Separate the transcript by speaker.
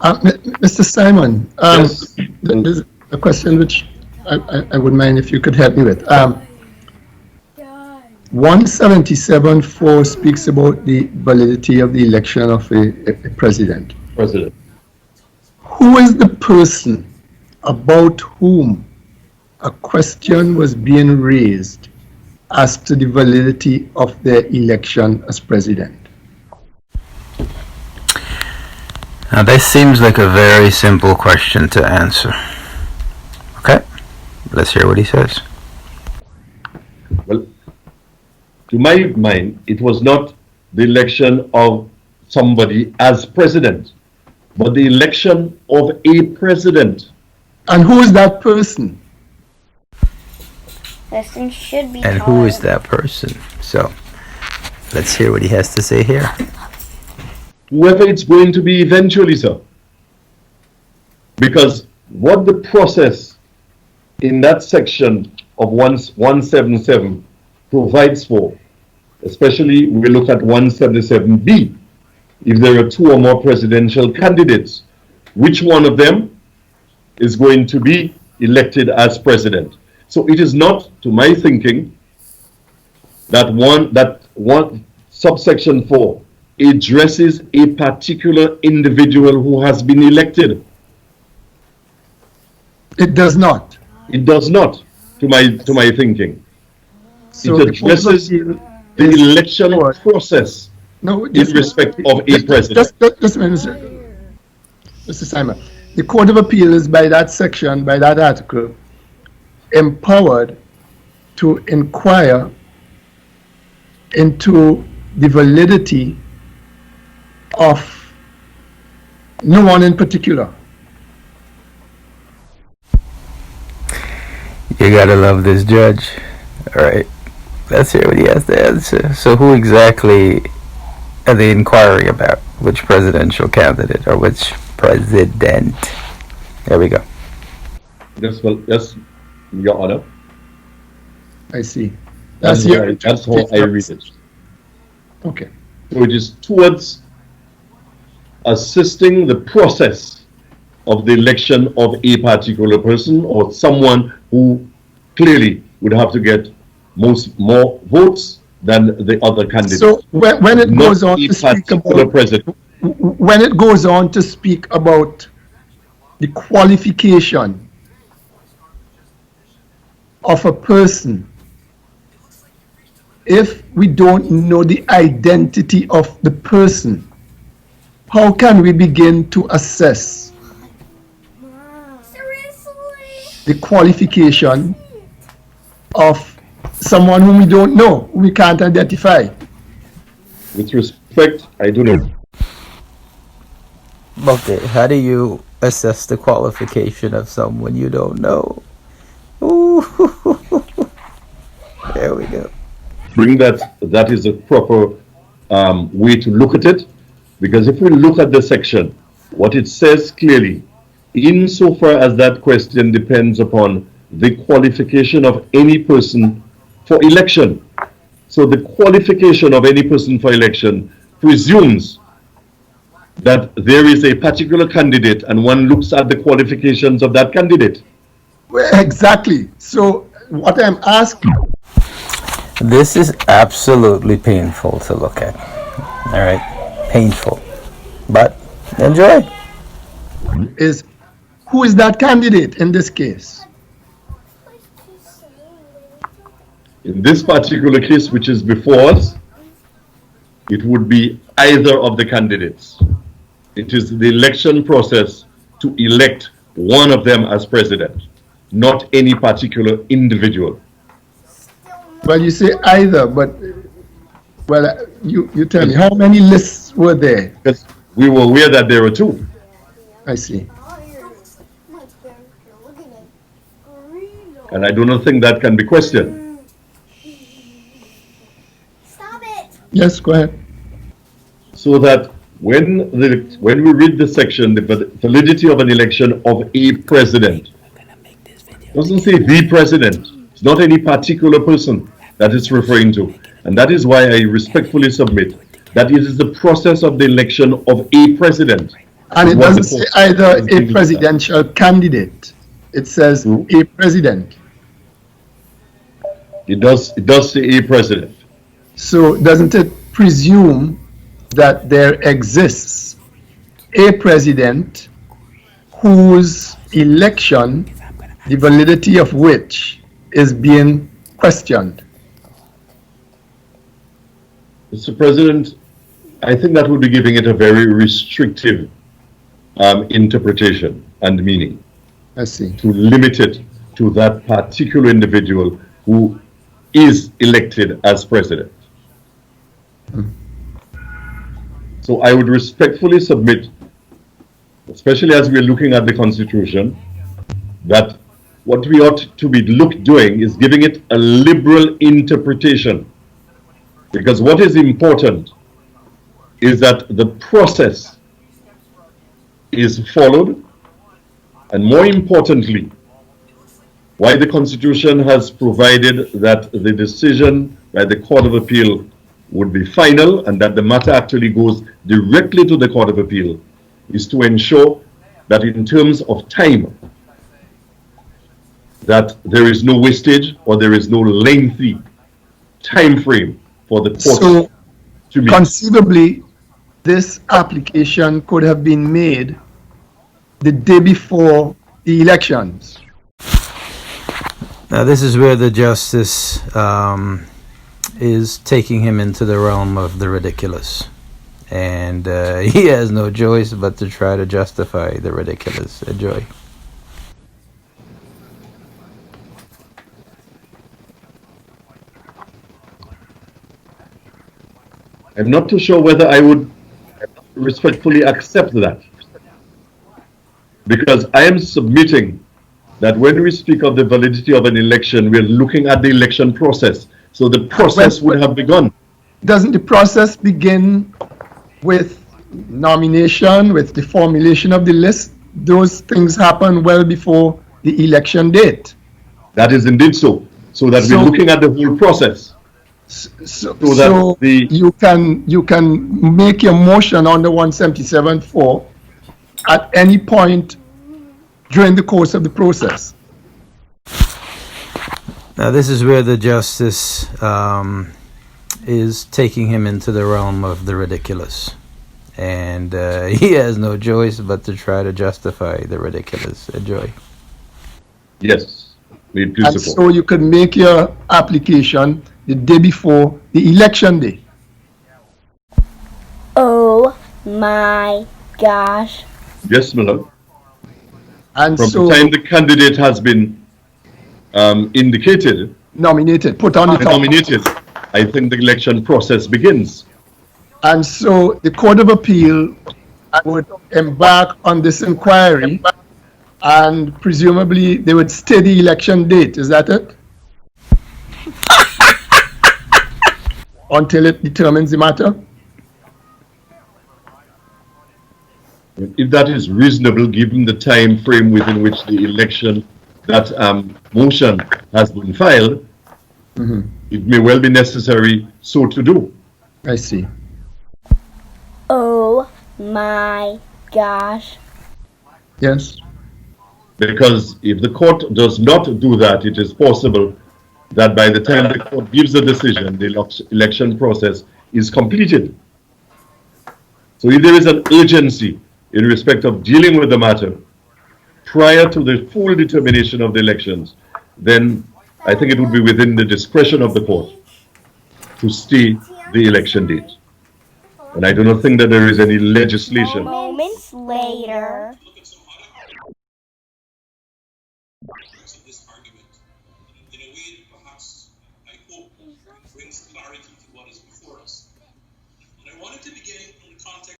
Speaker 1: Mr. Simon,
Speaker 2: Yes.
Speaker 1: there's a question which I would mind if you could help me with. 177.4 speaks about the validity of the election of a president. Who is the person about whom a question was being raised as to the validity of their election as president?
Speaker 3: Now this seems like a very simple question to answer. Okay, let's hear what he says.
Speaker 2: Well, to my mind, it was not the election of somebody as president, but the election of a president.
Speaker 1: And who is that person?
Speaker 4: Person should be
Speaker 3: And who is that person? So let's hear what he has to say here.
Speaker 2: Whoever it's going to be eventually, sir. Because what the process in that section of 177 provides for, especially we look at 177B, if there are two or more presidential candidates, which one of them is going to be elected as president? So it is not, to my thinking, that one subsection 4 addresses a particular individual who has been elected.
Speaker 1: It does not.
Speaker 2: It does not, to my thinking.
Speaker 1: So
Speaker 2: it addresses the election process in respect of a president.
Speaker 1: Just a minute, Mr. Simon. The Court of Appeal is, by that section, by that article, empowered to inquire into the validity of no one in particular.
Speaker 3: You gotta love this judge. All right, let's hear what he has to answer. So who exactly are they inquiring about? Which presidential candidate or which president? There we go.
Speaker 2: Yes, well, yes, Your Honor.
Speaker 1: I see.
Speaker 2: That's how I read it.
Speaker 1: Okay.
Speaker 2: So it is towards assisting the process of the election of a particular person or someone who clearly would have to get more votes than the other candidate.
Speaker 1: So when it goes on to speak about
Speaker 2: president,
Speaker 1: when it goes on to speak about the qualification of a person, if we don't know the identity of the person, how can we begin to assess the qualification of someone whom we don't know, whom we can't identify?
Speaker 2: With respect, I do not.
Speaker 3: Okay, how do you assess the qualification of someone you don't know? Ooh. There we go.
Speaker 2: Bring that is a proper way to look at it, because if we look at the section, what it says clearly, insofar as that question depends upon the qualification of any person for election. So the qualification of any person for election presumes that there is a particular candidate and one looks at the qualifications of that candidate.
Speaker 1: Well, exactly. So what I'm asking...
Speaker 3: This is absolutely painful to look at. All right? Painful. But enjoy.
Speaker 1: Is who is that candidate in this case?
Speaker 2: In this particular case, which is before us, it would be either of the candidates. It is the election process to elect one of them as president, not any particular individual.
Speaker 1: Well, you say either, but well, you tell me, how many lists were there?
Speaker 2: Because we were aware that there were two.
Speaker 1: I see.
Speaker 2: And I do not think that can be questioned.
Speaker 4: Stop it.
Speaker 1: Yes, go ahead.
Speaker 2: So that when we read the section, the validity of an election of a president, doesn't say the president. It's not any particular person that it's referring to. And that is why I respectfully submit that it is the process of the election of a president
Speaker 1: And
Speaker 2: is
Speaker 1: it
Speaker 2: what
Speaker 1: doesn't
Speaker 2: the
Speaker 1: say
Speaker 2: court
Speaker 1: either
Speaker 2: is
Speaker 1: a
Speaker 2: going to
Speaker 1: presidential candidate. It says
Speaker 2: Hmm?
Speaker 1: a president.
Speaker 2: It does say a president.
Speaker 1: So doesn't it presume that there exists a president whose election, the validity of which is being questioned?
Speaker 2: Mr. President, I think that would be giving it a very restrictive interpretation and meaning
Speaker 1: I see.
Speaker 2: to limit it to that particular individual who is elected as president. So I would respectfully submit, especially as we're looking at the Constitution, that what we ought to be doing is giving it a liberal interpretation. Because what is important is that the process is followed, and more importantly, why the Constitution has provided that the decision by the Court of Appeal would be final and that the matter actually goes directly to the Court of Appeal is to ensure that in terms of time, that there is no wastage or there is no lengthy time frame for the court
Speaker 1: So
Speaker 2: to meet.
Speaker 1: conceivably, this application could have been made the day before the elections.
Speaker 3: Now, this is where the justice is taking him into the realm of the ridiculous. And he has no choice but to try to justify the ridiculous. Enjoy.
Speaker 2: I'm not too sure whether I would respectfully accept that. Because I am submitting that when we speak of the validity of an election, we're looking at the election process. So the process would have begun.
Speaker 1: Doesn't the process begin with nomination, with the formulation of the list? Those things happen well before the election date.
Speaker 2: That is indeed so. So that we're looking at the whole process.
Speaker 1: So
Speaker 2: that
Speaker 1: you can make your motion under 177.4 at any point during the course of the process.
Speaker 3: Now, this is where the justice is taking him into the realm of the ridiculous. And he has no choice but to try to justify the ridiculous. Enjoy.
Speaker 2: Yes.
Speaker 1: And so you could make your application the day before the election day.
Speaker 4: Oh my gosh.
Speaker 2: Yes, my lord.
Speaker 1: And
Speaker 2: From
Speaker 1: so
Speaker 2: the time the candidate has been indicated,
Speaker 1: nominated, put on the top.
Speaker 2: nominated, I think the election process begins.
Speaker 1: And so the Court of Appeal would embark on this inquiry and presumably they would stay the election date. Is that it? Until it determines the matter?
Speaker 2: If that is reasonable, given the time frame within which the election, that motion has been filed, it may well be necessary so to do.
Speaker 1: I see.
Speaker 4: Oh my gosh.
Speaker 1: Yes.
Speaker 2: Because if the court does not do that, it is possible that by the time the court gives a decision, the election process is completed. So if there is an urgency in respect of dealing with the matter prior to the full determination of the elections, then I think it would be within the discretion of the court to stay the election date. And I do not think that there is any legislation.
Speaker 4: Moments later.
Speaker 5: This argument in a way that perhaps I hope brings clarity to what is before us. And I wanted to begin in the context